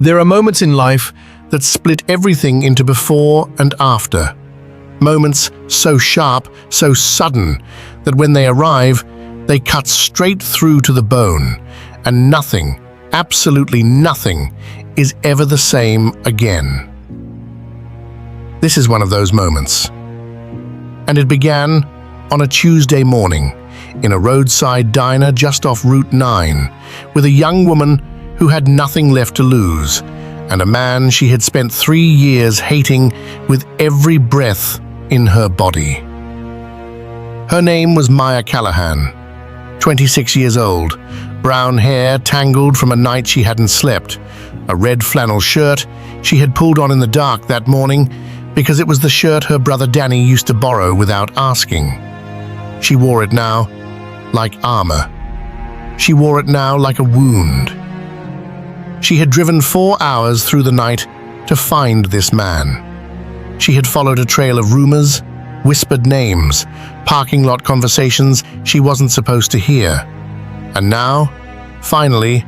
There are moments in life that split everything into before and after. Moments so sharp, so sudden, that when they arrive, they cut straight through to the bone, and nothing, absolutely nothing, is ever the same again. This is one of those moments. And it began on a Tuesday morning in a roadside diner just off Route 9 with a young woman who had nothing left to lose and a man she had spent 3 years hating with every breath in her body. Her name was Maya Callahan, 26 years old, brown hair tangled from a night she hadn't slept, a red flannel shirt she had pulled on in the dark that morning because it was the shirt her brother Danny used to borrow without asking. She wore it now like armor. She wore it now like a wound. She had driven 4 hours through the night to find this man. She had followed a trail of rumors, whispered names, parking lot conversations she wasn't supposed to hear. And now, finally,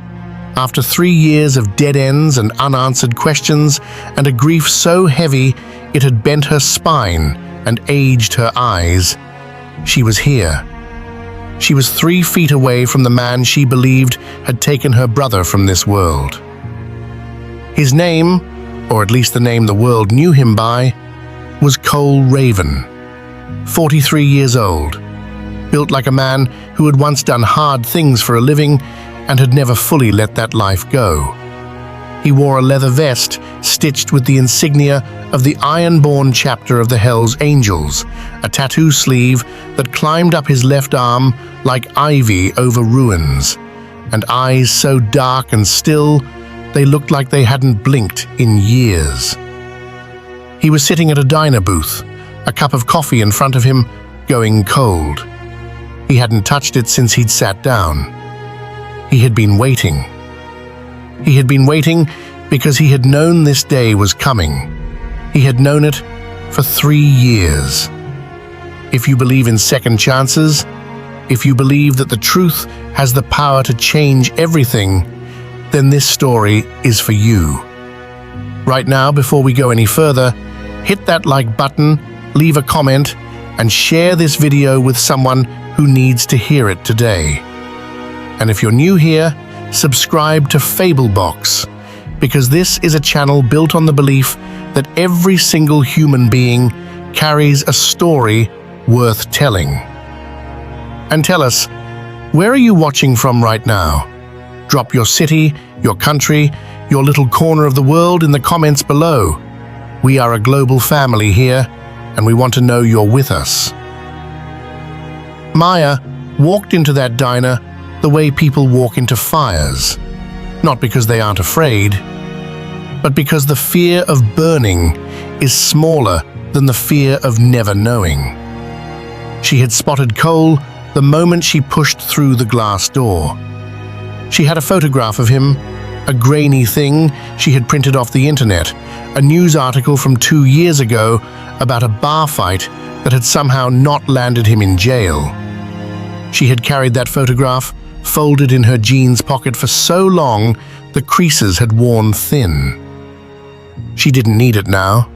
after 3 years of dead ends and unanswered questions and a grief so heavy it had bent her spine and aged her eyes, she was here. She was 3 feet away from the man she believed had taken her brother from this world. His name, or at least the name the world knew him by, was Cole Raven, 43 years old, built like a man who had once done hard things for a living and had never fully let that life go. He wore a leather vest stitched with the insignia of the Ironborn chapter of the Hells Angels, a tattoo sleeve that climbed up his left arm like ivy over ruins, and eyes so dark and still they looked like they hadn't blinked in years. He was sitting at a diner booth, a cup of coffee in front of him, going cold. He hadn't touched it since he'd sat down. He had been waiting. He had been waiting because he had known this day was coming. He had known it for 3 years. If you believe in second chances, if you believe that the truth has the power to change everything, then this story is for you. Right now, before we go any further, hit that like button, leave a comment, and share this video with someone who needs to hear it today. And if you're new here, subscribe to FableBox, because this is a channel built on the belief that every single human being carries a story worth telling. And tell us, where are you watching from right now? Drop your city, your country, your little corner of the world in the comments below. We are a global family here, and we want to know you're with us. Maya walked into that diner the way people walk into fires, not because they aren't afraid, but because the fear of burning is smaller than the fear of never knowing. She had spotted Cole the moment she pushed through the glass door. She had a photograph of him, a grainy thing she had printed off the internet, a news article from 2 years ago about a bar fight that had somehow not landed him in jail. She had carried that photograph folded in her jeans pocket for so long the creases had worn thin. She didn't need it now.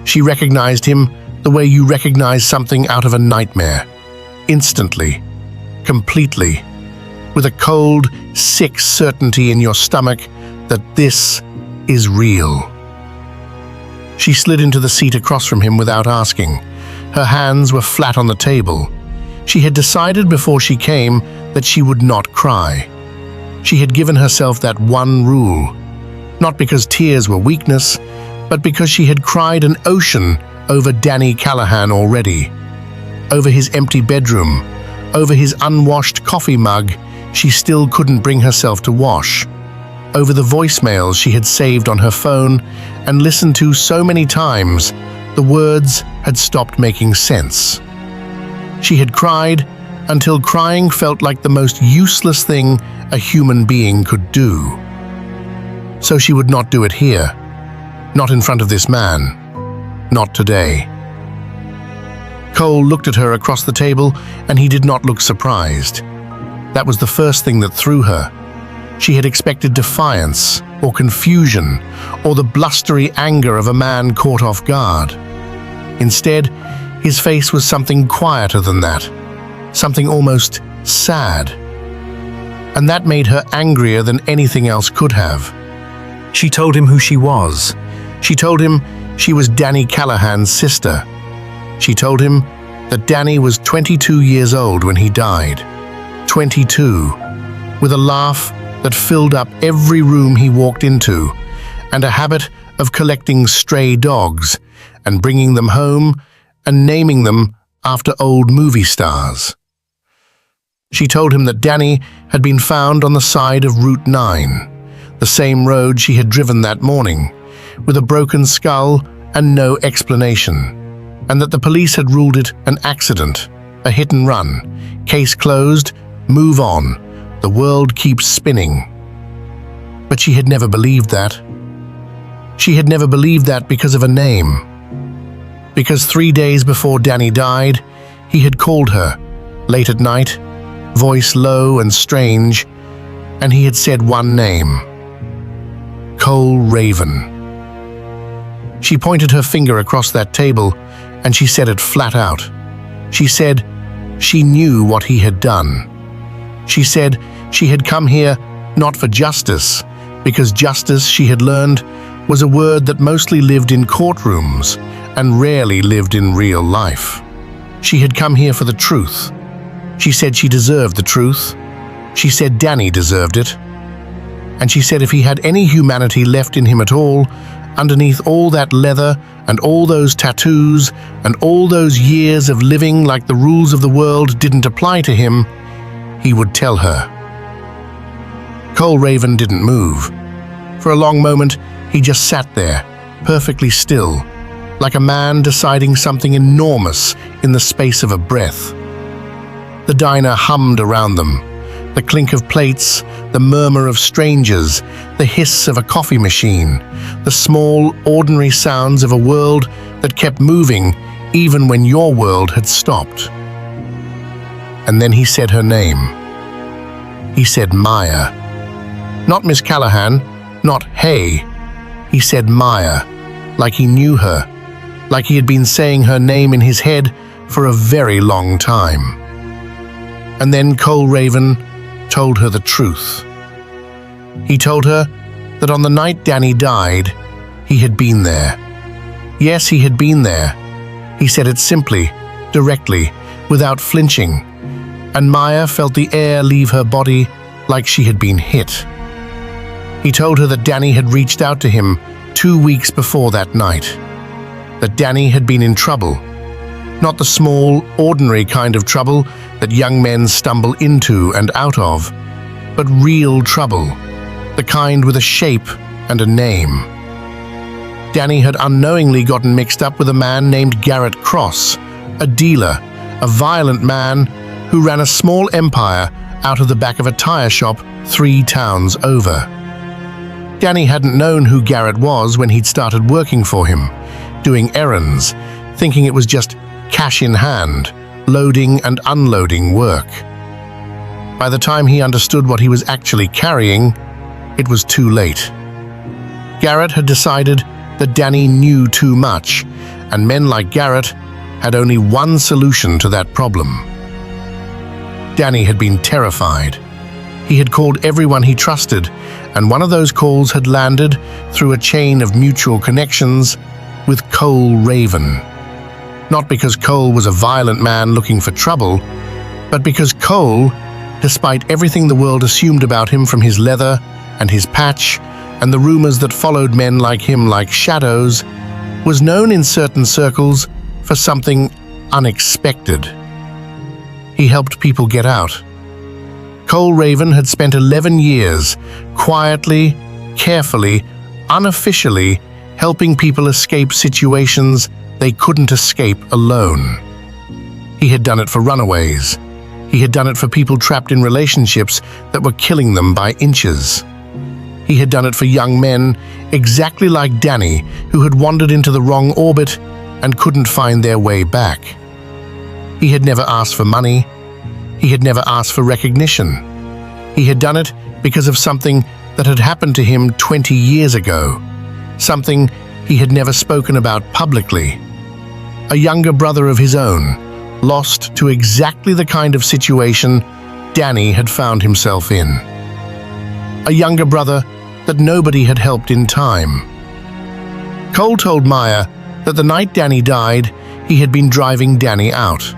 She recognized him the way you recognize something out of a nightmare, instantly, completely, with a cold, sick certainty in your stomach that this is real. She slid into the seat across from him without asking. Her hands were flat on the table. She had decided before she came that she would not cry. She had given herself that one rule, not because tears were weakness, but because she had cried an ocean over Danny Callahan already. Over his empty bedroom, over his unwashed coffee mug she still couldn't bring herself to wash, over the voicemails she had saved on her phone and listened to so many times the words had stopped making sense. She had cried until crying felt like the most useless thing a human being could do. So she would not do it here, not in front of this man, not today. Cole looked at her across the table and he did not look surprised. That was the first thing that threw her. She had expected defiance, or confusion or the blustery anger of a man caught off guard. Instead, his face was something quieter than that, something almost sad. And that made her angrier than anything else could have. She told him who she was. She told him she was Danny Callahan's sister. She told him that Danny was 22 years old when he died. 22, with a laugh that filled up every room he walked into, and a habit of collecting stray dogs and bringing them home and naming them after old movie stars. She told him that Danny had been found on the side of Route 9, the same road she had driven that morning, with a broken skull and no explanation, and that the police had ruled it an accident, a hit and run, case closed, move on, the world keeps spinning. But she had never believed that. She had never believed that because of a name. Because 3 days before Danny died, he had called her, late at night, voice low and strange, and he had said one name: Cole Raven. She pointed her finger across that table, and she said it flat out. She said she knew what he had done. She said she had come here not for justice, because justice, she had learned, was a word that mostly lived in courtrooms and rarely lived in real life. She had come here for the truth. She said she deserved the truth. She said Danny deserved it. And she said if he had any humanity left in him at all, underneath all that leather and all those tattoos and all those years of living like the rules of the world didn't apply to him, he would tell her. Cole Raven didn't move. For a long moment, he just sat there, perfectly still, like a man deciding something enormous in the space of a breath. The diner hummed around them, the clink of plates, the murmur of strangers, the hiss of a coffee machine, the small, ordinary sounds of a world that kept moving even when your world had stopped. And then he said her name. He said Maya. Not Miss Callahan, not hey. He said Maya, like he knew her, like he had been saying her name in his head for a very long time. And then Cole Raven told her the truth. He told her that on the night Danny died, he had been there. Yes, he had been there. He said it simply, directly, without flinching, and Maya felt the air leave her body like she had been hit. He told her that Danny had reached out to him 2 weeks before that night, that Danny had been in trouble, not the small, ordinary kind of trouble that young men stumble into and out of, but real trouble, the kind with a shape and a name. Danny had unknowingly gotten mixed up with a man named Garrett Cross, a dealer, a violent man who ran a small empire out of the back of a tire shop 3 towns over. Danny hadn't known who Garrett was when he'd started working for him, doing errands, thinking it was just cash in hand, loading and unloading work. By the time he understood what he was actually carrying, it was too late. Garrett had decided that Danny knew too much, and men like Garrett had only one solution to that problem. Danny had been terrified. He had called everyone he trusted, and one of those calls had landed through a chain of mutual connections with Cole Raven. Not because Cole was a violent man looking for trouble, but because Cole, despite everything the world assumed about him from his leather and his patch and the rumors that followed men like him like shadows, was known in certain circles for something unexpected. He helped people get out. Cole Raven had spent 11 years, quietly, carefully, unofficially, helping people escape situations they couldn't escape alone. He had done it for runaways. He had done it for people trapped in relationships that were killing them by inches. He had done it for young men exactly like Danny, who had wandered into the wrong orbit and couldn't find their way back. He had never asked for money. He had never asked for recognition. He had done it because of something that had happened to him 20 years ago, something he had never spoken about publicly. A younger brother of his own, lost to exactly the kind of situation Danny had found himself in. A younger brother that nobody had helped in time. Cole told Maya that the night Danny died, he had been driving Danny out.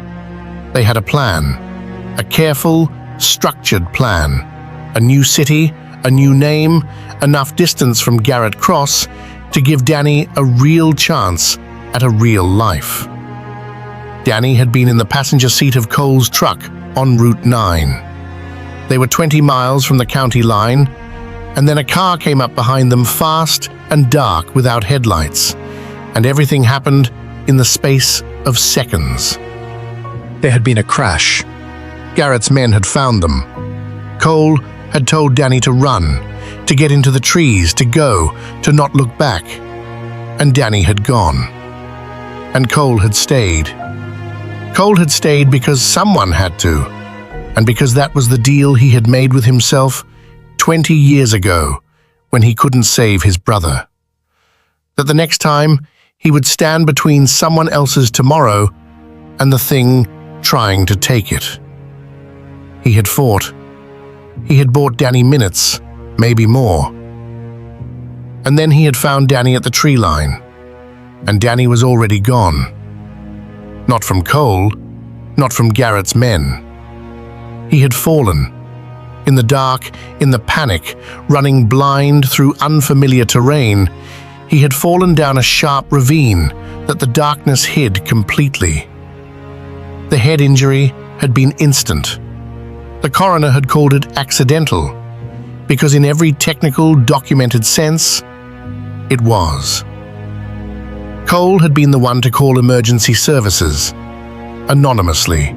They had a plan, a careful, structured plan. A new city, a new name, enough distance from Garrett Cross to give Danny a real chance at a real life. Danny had been in the passenger seat of Cole's truck on Route 9. They were 20 miles from the county line, and then a car came up behind them fast and dark without headlights, and everything happened in the space of seconds. There had been a crash. Garrett's men had found them. Cole had told Danny to run, to get into the trees, to go, to not look back. And Danny had gone. And Cole had stayed. Cole had stayed because someone had to, and because that was the deal he had made with himself 20 years ago when he couldn't save his brother. That the next time he would stand between someone else's tomorrow and the thing trying to take it. He had fought. He had bought Danny minutes, maybe more. And then he had found Danny at the tree line, and Danny was already gone. Not from Cole, not from Garrett's men. He had fallen. In the dark, in the panic, running blind through unfamiliar terrain, he had fallen down a sharp ravine that the darkness hid completely. The head injury had been instant. The coroner had called it accidental, because in every technical, documented sense, it was. Cole had been the one to call emergency services, anonymously,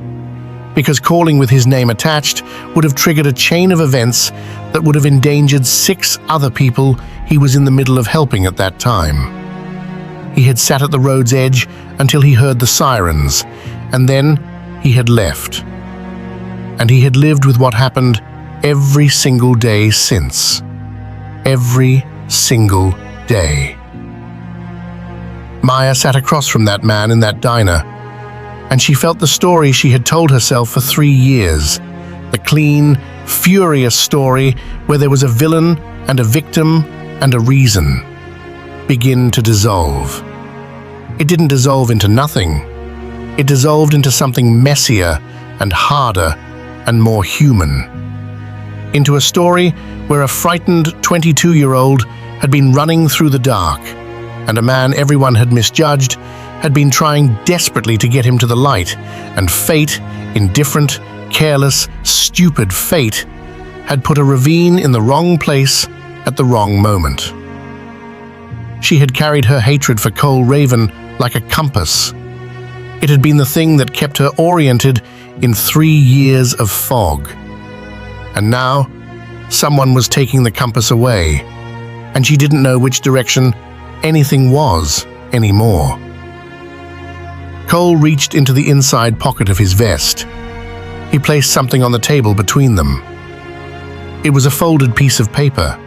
because calling with his name attached would have triggered a chain of events that would have endangered 6 other people he was in the middle of helping at that time. He had sat at the road's edge until he heard the sirens, and then he had left. And he had lived with what happened every single day since. Every single day. Maya sat across from that man in that diner, and she felt the story she had told herself for 3 years. The clean, furious story where there was a villain and a victim and a reason begin to dissolve. It didn't dissolve into nothing. It dissolved into something messier and harder and more human. Into a story where a frightened 22-year-old had been running through the dark, and a man everyone had misjudged had been trying desperately to get him to the light, and fate, indifferent, careless, stupid fate, had put a ravine in the wrong place at the wrong moment. She had carried her hatred for Cole Raven like a compass. It had been the thing that kept her oriented in 3 years of fog. And now, someone was taking the compass away, and she didn't know which direction anything was anymore. Cole reached into the inside pocket of his vest. He placed something on the table between them. It was a folded piece of paper.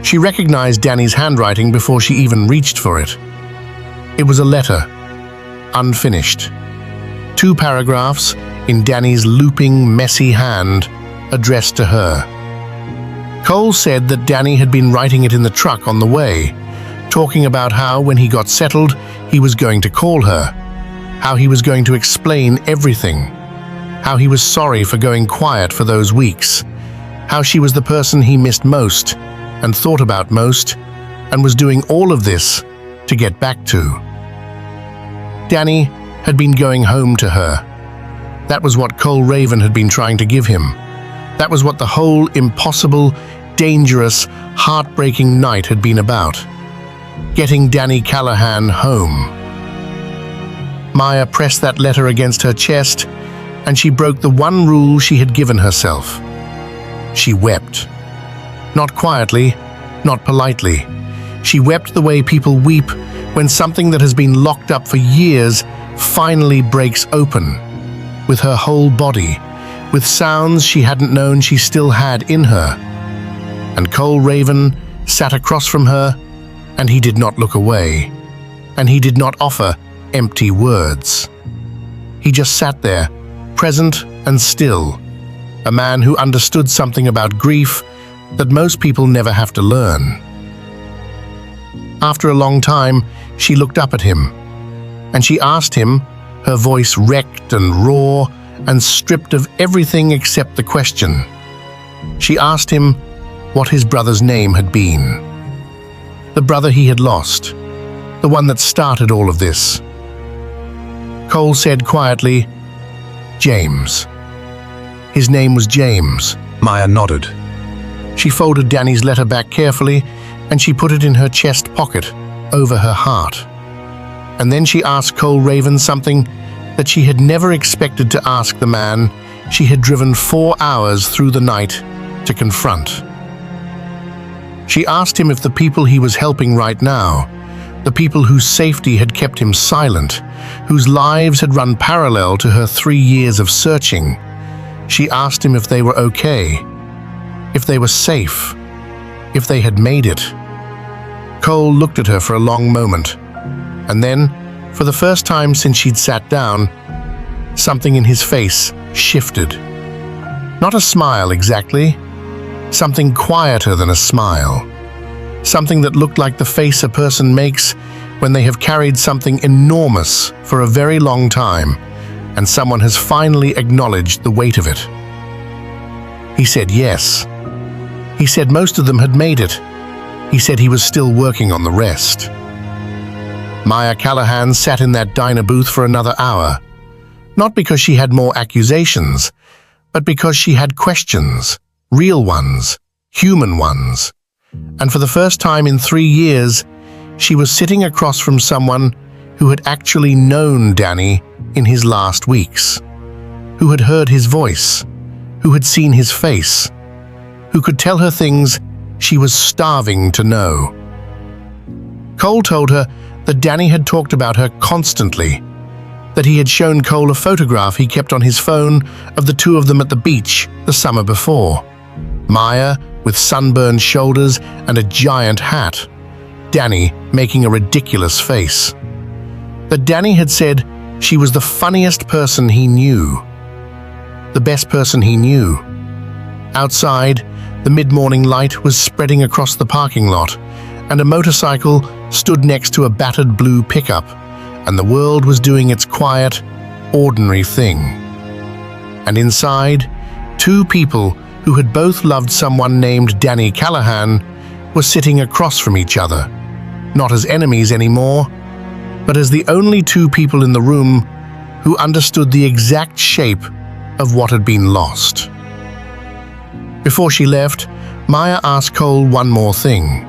She recognized Danny's handwriting before she even reached for it. It was a letter, unfinished. 2 paragraphs in Danny's looping, messy hand, addressed to her. Cole said that Danny had been writing it in the truck on the way, talking about how, when he got settled, he was going to call her, how he was going to explain everything, how he was sorry for going quiet for those weeks, how she was the person he missed most and thought about most, and was doing all of this to get back to. Danny had been going home to her. That was what Cole Raven had been trying to give him. That was what the whole impossible, dangerous, heartbreaking night had been about. Getting Danny Callahan home. Maya pressed that letter against her chest, and she broke the one rule she had given herself. She wept. Not quietly, not politely. She wept the way people weep when something that has been locked up for years finally breaks open, with her whole body, with sounds she hadn't known she still had in her. And Cole Raven sat across from her, and he did not look away, and he did not offer empty words. He just sat there, present and still, a man who understood something about grief that most people never have to learn. After a long time, she looked up at him, and she asked him, her voice wrecked and raw and stripped of everything except the question. She asked him what his brother's name had been. The brother he had lost, the one that started all of this. Cole said quietly, "James." His name was James. Maya nodded. She folded Danny's letter back carefully, and she put it in her chest pocket, over her heart. And then she asked Cole Raven something that she had never expected to ask the man she had driven 4 hours through the night to confront. She asked him if the people he was helping right now, the people whose safety had kept him silent, whose lives had run parallel to her 3 years of searching, she asked him if they were okay, if they were safe, if they had made it. Cole looked at her for a long moment, and then, for the first time since she'd sat down, something in his face shifted. Not a smile exactly, something quieter than a smile. Something that looked like the face a person makes when they have carried something enormous for a very long time, and someone has finally acknowledged the weight of it. He said yes. He said most of them had made it. He said he was still working on the rest. Maya Callahan sat in that diner booth for another hour, not because she had more accusations, but because she had questions, real ones, human ones. And for the first time in 3 years, she was sitting across from someone who had actually known Danny in his last weeks, who had heard his voice, who had seen his face, who could tell her things she was starving to know. Cole told her that Danny had talked about her constantly, that he had shown Cole a photograph he kept on his phone of the two of them at the beach the summer before. Maya with sunburned shoulders and a giant hat, Danny making a ridiculous face. That Danny had said she was the funniest person he knew, the best person he knew. Outside, the mid-morning light was spreading across the parking lot, and a motorcycle stood next to a battered blue pickup, and the world was doing its quiet, ordinary thing. And inside, 2 people who had both loved someone named Danny Callahan were sitting across from each other, not as enemies anymore, but as the only 2 people in the room who understood the exact shape of what had been lost. Before she left, Maya asked Cole one more thing.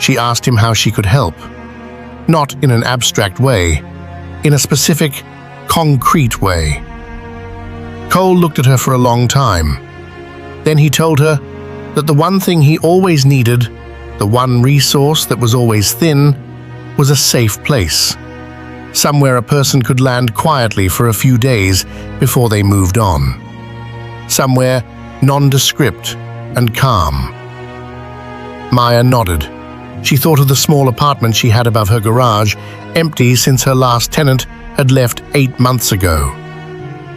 She asked him how she could help, not in an abstract way, in a specific, concrete way. Cole looked at her for a long time. Then he told her that the one thing he always needed, the one resource that was always thin, was a safe place. Somewhere a person could land quietly for a few days before they moved on. Somewhere nondescript and calm. Maya nodded. She thought of the small apartment she had above her garage, empty since her last tenant had left 8 months ago.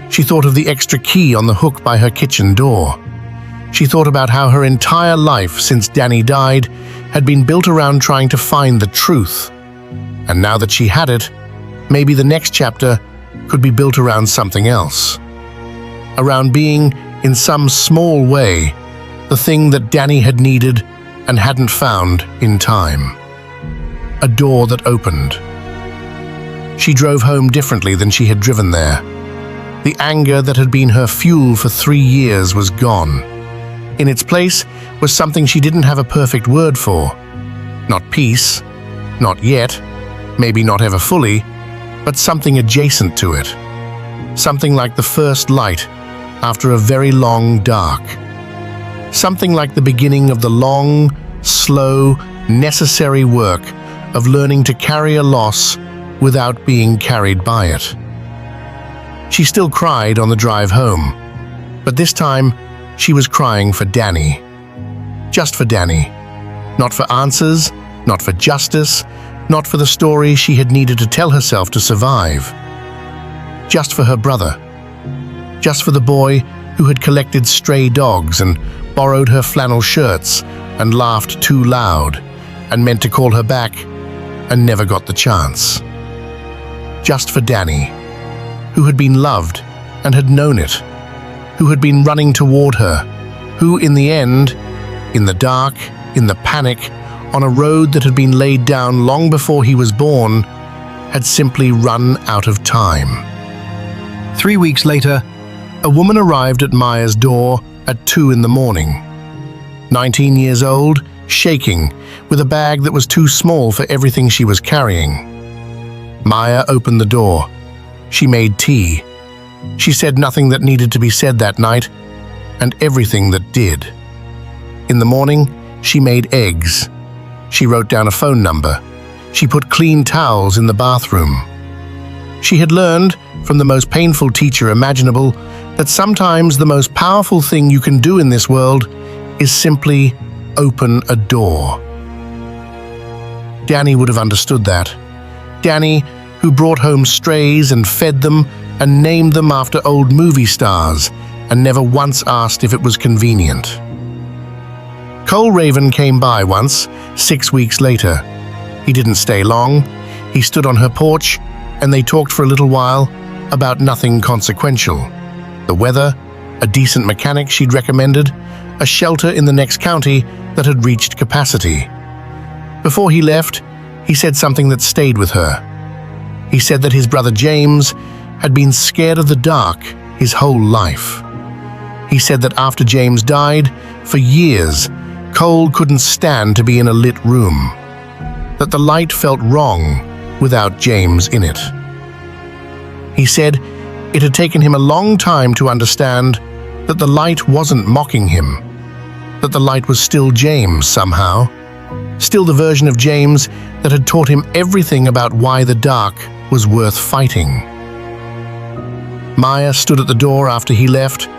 She thought of the extra key on the hook by her kitchen door. She thought about how her entire life since Danny died had been built around trying to find the truth. And now that she had it, maybe the next chapter could be built around something else. Around being, in some small way, the thing that Danny had needed and hadn't found in time. A door that opened. She drove home differently than she had driven there. The anger that had been her fuel for 3 years was gone. In its place was something she didn't have a perfect word for. Not peace, not yet, maybe not ever fully, but something adjacent to it. Something like the first light after a very long dark. Something like the beginning of the long, slow, necessary work of learning to carry a loss without being carried by it. She still cried on the drive home, but this time she was crying for Danny. Just for Danny. Not for answers, not for justice, not for the story she had needed to tell herself to survive. Just for her brother. Just for the boy who had collected stray dogs and borrowed her flannel shirts and laughed too loud and meant to call her back and never got the chance. Just for Danny, who had been loved and had known it, who had been running toward her, who in the end, in the dark, in the panic, on a road that had been laid down long before he was born, had simply run out of time. 3 weeks later, a woman arrived at Maya's door at 2 in the morning. 19 years old, shaking, with a bag that was too small for everything she was carrying. Maya opened the door. She made tea. She said nothing that needed to be said that night, and everything that did. In the morning, she made eggs. She wrote down a phone number. She put clean towels in the bathroom. She had learned, from the most painful teacher imaginable, that sometimes the most powerful thing you can do in this world is simply open a door. Danny would have understood that. Danny, who brought home strays and fed them and named them after old movie stars and never once asked if it was convenient. Cole Raven came by once, 6 weeks later. He didn't stay long. He stood on her porch and they talked for a little while about nothing consequential. The weather, a decent mechanic she'd recommended, a shelter in the next county that had reached capacity. Before he left, he said something that stayed with her. He said that his brother James had been scared of the dark his whole life. He said that after James died, for years, Cole couldn't stand to be in a lit room, that the light felt wrong without James in it. He said it had taken him a long time to understand that the light wasn't mocking him, that the light was still James somehow, still the version of James that had taught him everything about why the dark was worth fighting. Maya stood at the door after he left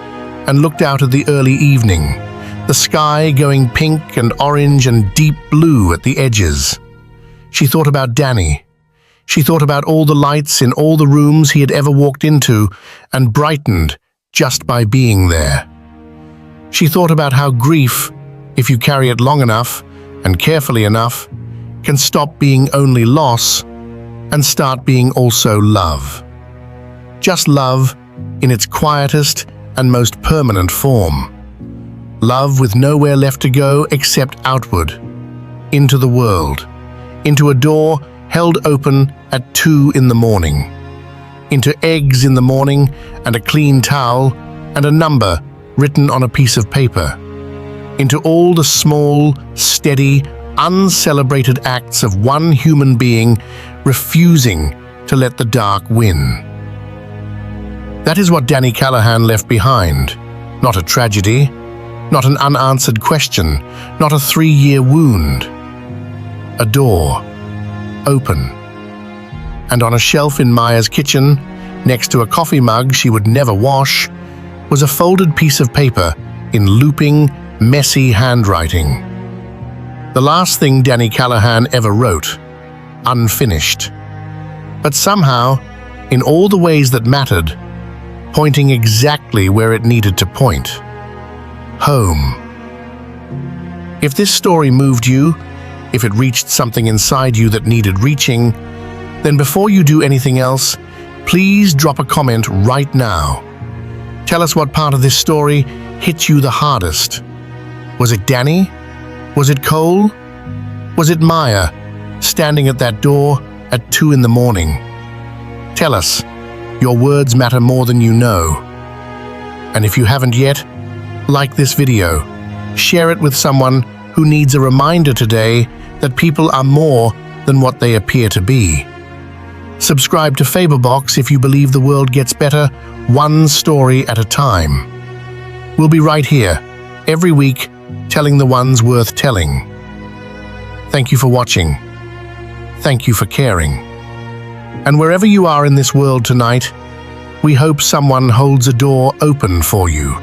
and looked out at the early evening, the sky going pink and orange and deep blue at the edges. She thought about Danny. She thought about all the lights in all the rooms he had ever walked into and brightened just by being there. She thought about how grief, if you carry it long enough and carefully enough, can stop being only loss and start being also love. Just love in its quietest and most permanent form. Love with nowhere left to go except outward, into the world, into a door held open at 2 in the morning, into eggs in the morning and a clean towel and a number written on a piece of paper, into all the small, steady, uncelebrated acts of one human being refusing to let the dark win. That is what Danny Callahan left behind. Not a tragedy, not an unanswered question, not a 3-year wound. A door, open. And on a shelf in Maya's kitchen, next to a coffee mug she would never wash, was a folded piece of paper in looping, messy handwriting. The last thing Danny Callahan ever wrote, unfinished. But somehow, in all the ways that mattered, pointing exactly where it needed to point. Home. If this story moved you, if it reached something inside you that needed reaching, then before you do anything else, please drop a comment right now. Tell us what part of this story hit you the hardest. Was it Danny? Was it Cole? Was it Maya, standing at that door at 2 in the morning? Tell us. Your words matter more than you know. And if you haven't yet, like this video. Share it with someone who needs a reminder today that people are more than what they appear to be. Subscribe to FableBox if you believe the world gets better, one story at a time. We'll be right here, every week, telling the ones worth telling. Thank you for watching. Thank you for caring. And wherever you are in this world tonight, we hope someone holds a door open for you.